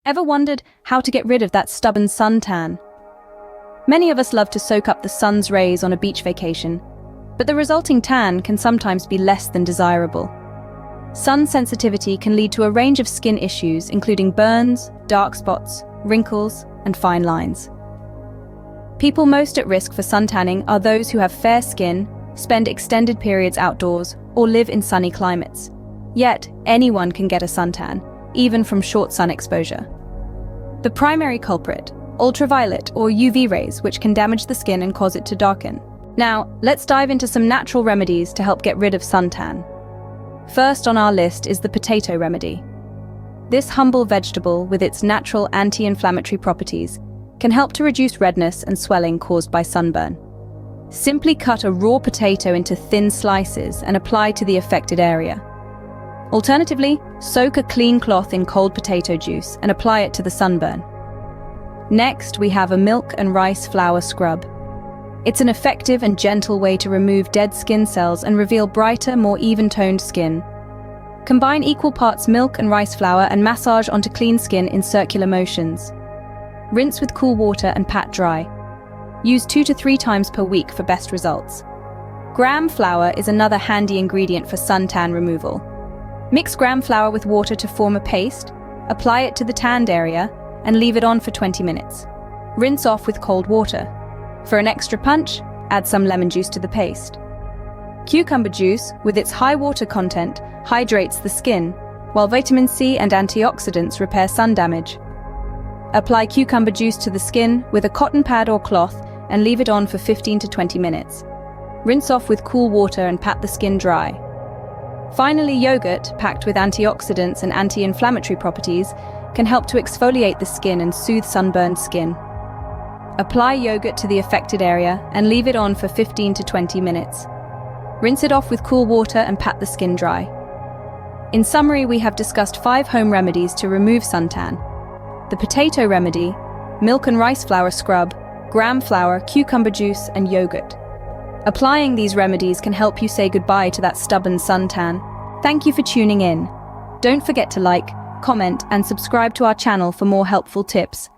Ever wondered how to get rid of that stubborn suntan? Many of us love to soak up the sun's rays on a beach vacation, but the resulting tan can sometimes be less than desirable. Sun sensitivity can lead to a range of skin issues, including burns, dark spots, wrinkles, and fine lines. People most at risk for suntanning are those who have fair skin, spend extended periods outdoors, or live in sunny climates. Yet, anyone can get a suntan, even from short sun exposure. The primary culprit, ultraviolet or UV rays, which can damage the skin and cause it to darken. Now, let's dive into some natural remedies to help get rid of suntan. First on our list is the potato remedy. This humble vegetable, with its natural anti-inflammatory properties, can help to reduce redness and swelling caused by sunburn. Simply cut a raw potato into thin slices and apply to the affected area. Alternatively, soak a clean cloth in cold potato juice and apply it to the sunburn. Next, we have a milk and rice flour scrub. It's an effective and gentle way to remove dead skin cells and reveal brighter, more even-toned skin. Combine equal parts milk and rice flour and massage onto clean skin in circular motions. Rinse with cool water and pat dry. Use 2 to 3 times per week for best results. Gram flour is another handy ingredient for suntan removal. Mix gram flour with water to form a paste, apply it to the tanned area, and leave it on for 20 minutes. Rinse off with cold water. For an extra punch, add some lemon juice to the paste. Cucumber juice, with its high water content, hydrates the skin, while vitamin C and antioxidants repair sun damage. Apply cucumber juice to the skin with a cotton pad or cloth and leave it on for 15 to 20 minutes. Rinse off with cool water and pat the skin dry. Finally, yogurt, packed with antioxidants and anti-inflammatory properties, can help to exfoliate the skin and soothe sunburned skin. Apply yogurt to the affected area and leave it on for 15 to 20 minutes. Rinse it off with cool water and pat the skin dry. In summary, we have discussed 5 home remedies to remove suntan: the potato remedy, milk and rice flour scrub, gram flour, cucumber juice, and yogurt. Applying these remedies can help you say goodbye to that stubborn suntan. Thank you for tuning in. Don't forget to like, comment, and subscribe to our channel for more helpful tips.